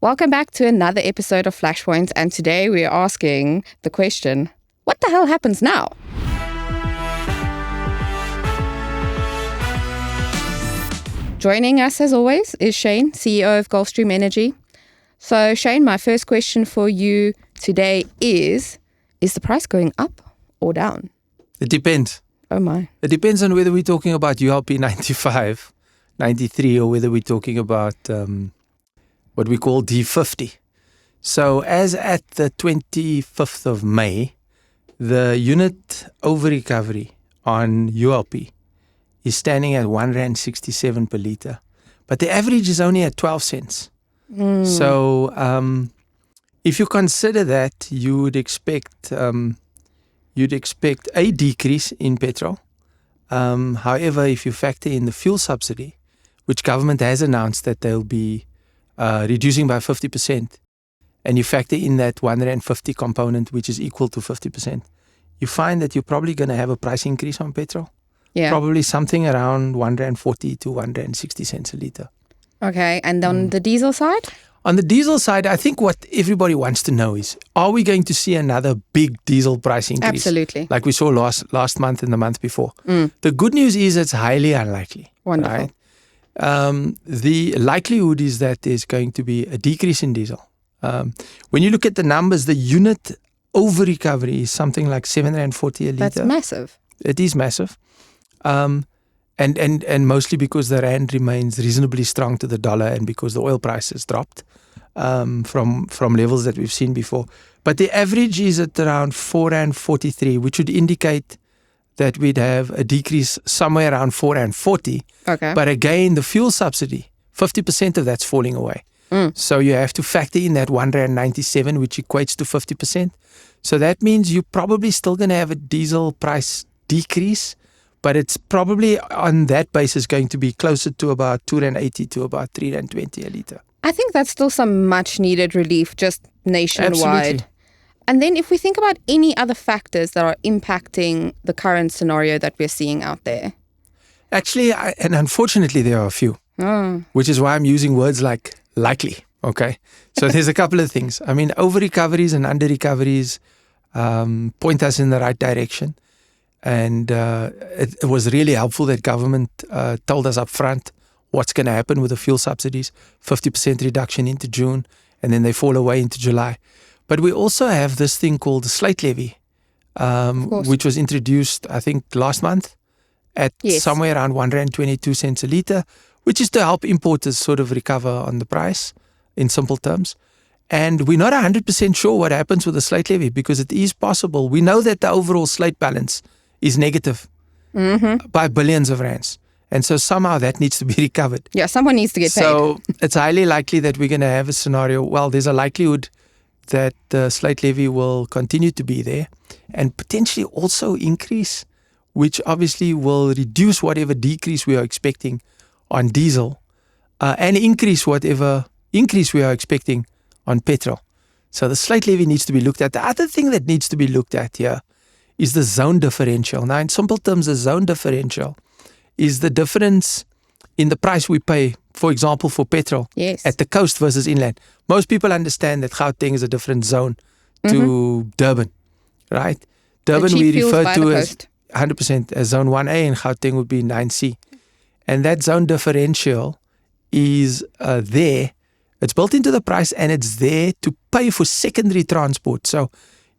Welcome back to another episode of FlashPoint, and today we're asking the question, what the hell happens now? Joining us as always is Shane, CEO of Gulfstream Energy. So Shane, my first question for you today is the price going up or down? It depends. Oh my. It depends on whether we're talking about ULP 95, 93, or whether we're talking about what we call D50. So as at the 25th of May, the unit over recovery on ULP is standing at R1.67 per litre. But the average is only at 12 cents. So if you consider that, you would expect a decrease in petrol. However, if you factor in the fuel subsidy, which government has announced that they'll be reducing by 50%, and you factor in that R1.50 component, which is equal to 50%, you find that you're probably going to have a price increase on petrol. Yeah. Probably something around R1.40 to R1.60 a litre. Okay, and on the diesel side? On the diesel side, I think what everybody wants to know is, are we going to see another big diesel price increase? Absolutely. Like we saw last month and the month before. The good news is it's highly unlikely. Wonderful. Right? The likelihood is that there's going to be a decrease in diesel. When you look at the numbers, the unit over recovery is something like R7.40 a litre. That's massive. It is massive. And mostly because the rand remains reasonably strong to the dollar and because the oil price has dropped from levels that we've seen before. But the average is at around R4.43, which would indicate that we'd have a decrease somewhere around R4.40. Okay. But again, the fuel subsidy, 50% of that's falling away. So you have to factor in that R1.97, which equates to 50%. So that means you're probably still going to have a diesel price decrease, but it's probably on that basis going to be closer to about R2.80 to about R3.20 a litre. I think that's still some much needed relief just nationwide. Absolutely. And then if we think about any other factors that are impacting the current scenario that we're seeing out there. Actually, and unfortunately, there are a few, which is why I'm using words like likely. Okay. So there's a couple of things. I mean, over recoveries and under recoveries point us in the right direction. And it was really helpful that government told us up front what's going to happen with the fuel subsidies, 50% reduction into June, and then they fall away into July. But we also have this thing called the slate levy, which was introduced, I think, last month at somewhere around R1.22 a litre, which is to help importers sort of recover on the price in simple terms. And we're not 100% sure what happens with the slate levy because it is possible. We know that the overall slate balance is negative by billions of rands. And so somehow that needs to be recovered. Yeah, someone needs to get paid. So it's highly likely that we're going to have a scenario. Well, there's a likelihood that the slate levy will continue to be there and potentially also increase, which obviously will reduce whatever decrease we are expecting on diesel and increase whatever increase we are expecting on petrol. So the slate levy needs to be looked at. The other thing that needs to be looked at here is the zone differential. Now, in simple terms, the zone differential is the difference in the price we pay, for example, for petrol at the coast versus inland. Most people understand that Gauteng is a different zone to Durban, right? Durban we refer to as 100% as zone 1A and Gauteng would be 9C. And that zone differential is there. It's built into the price and it's there to pay for secondary transport. So,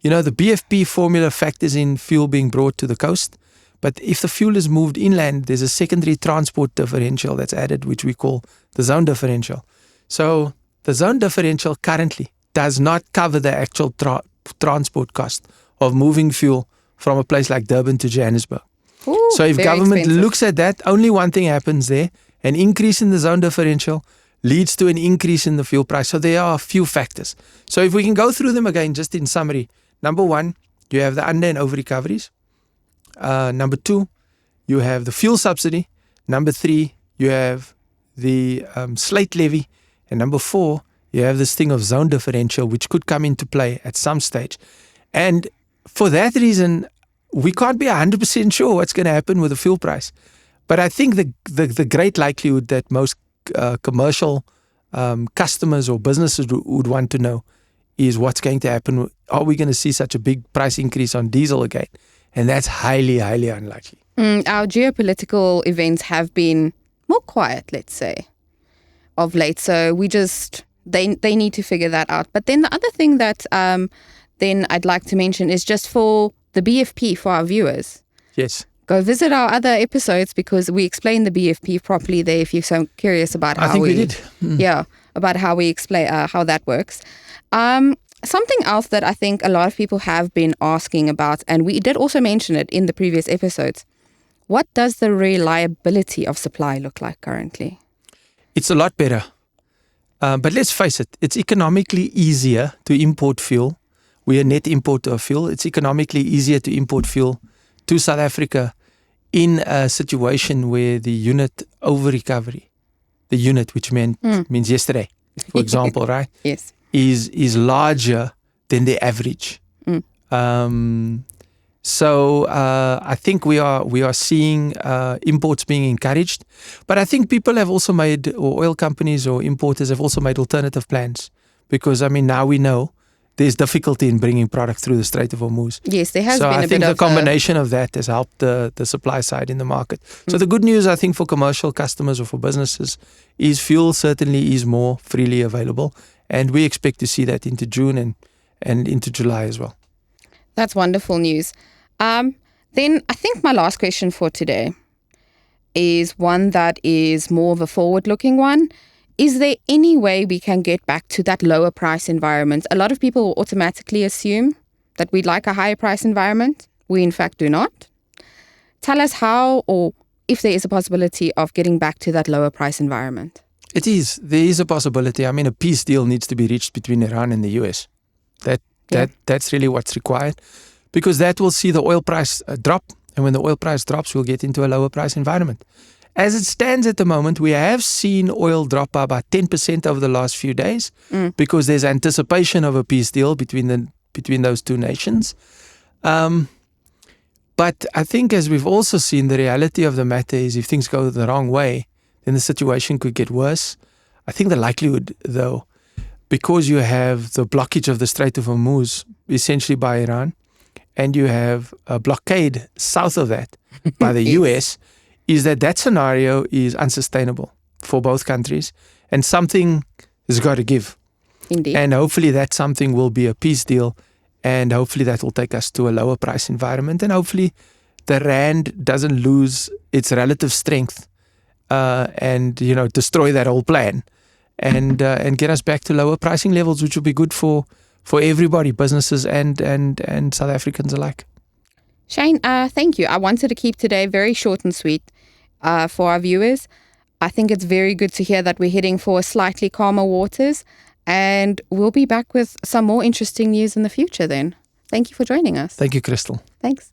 you know, the BFP formula factors in fuel being brought to the coast. But if the fuel is moved inland, there's a secondary transport differential that's added, which we call the zone differential. So the zone differential currently does not cover the actual transport cost of moving fuel from a place like Durban to Johannesburg. Ooh, so if government looks at that, only one thing happens there. An increase in the zone differential leads to an increase in the fuel price. So there are a few factors. So if we can go through them again, just in summary. Number one, you have the under and over recoveries. Number two, you have the fuel subsidy. Number three, you have the slate levy. And number four, you have this thing of zone differential, which could come into play at some stage. And for that reason, we can't be 100% sure what's going to happen with the fuel price. But I think the great likelihood that most commercial customers or businesses would want to know is what's going to happen. Are we going to see such a big price increase on diesel again? And that's highly, highly unlikely. Our geopolitical events have been more quiet, let's say, of late. So they need to figure that out. But then the other thing that then I'd like to mention is just for the BFP for our viewers. Yes. Go visit our other episodes because we explain the BFP properly there if you're so curious about how I think we did. Yeah, about how we explain how that works. Something else that I think a lot of people have been asking about, and we did also mention it in the previous episodes, what does the reliability of supply look like currently? It's a lot better. But let's face it, it's economically easier to import fuel. We're a net importer of fuel. It's economically easier to import fuel to South Africa in a situation where the unit over recovery, the unit which means yesterday, for example, right? Yes. Is larger than the average. So I think we are seeing imports being encouraged, but I think people have also made, or oil companies or importers have also made alternative plans, because now we know there's difficulty in bringing product through the Strait of Hormuz. Yes, there has been a bit of. So I think the combination of that has helped the supply side in the market. So the good news, I think, for commercial customers or for businesses is fuel certainly is more freely available, and we expect to see that into June and into July as well. That's wonderful news. Then I think my last question for today is one that is more of a forward-looking one. Is there any way we can get back to that lower price environment? A lot of people will automatically assume that we'd like a higher price environment. We in fact do not. Tell us how, or if there is a possibility of getting back to that lower price environment. There is a possibility. A peace deal needs to be reached between Iran and the US. That's really what's required, because that will see the oil price drop. And when the oil price drops, we'll get into a lower price environment. As it stands at the moment, we have seen oil drop by about 10% over the last few days because there's anticipation of a peace deal between those two nations. But I think, as we've also seen, the reality of the matter is if things go the wrong way, then the situation could get worse. I think the likelihood, though, because you have the blockage of the Strait of Hormuz essentially by Iran, and you have a blockade south of that by the US, is that scenario is unsustainable for both countries, and something has got to give. Indeed. And hopefully that something will be a peace deal, and hopefully that will take us to a lower price environment, and hopefully the rand doesn't lose its relative strength and destroy that whole plan, and get us back to lower pricing levels, which will be good for everybody, businesses and South Africans alike. Shane, thank you. I wanted to keep today very short and sweet for our viewers. I think it's very good to hear that we're heading for slightly calmer waters, and we'll be back with some more interesting news in the future then. Thank you for joining us. Thank you, Crystal. Thanks.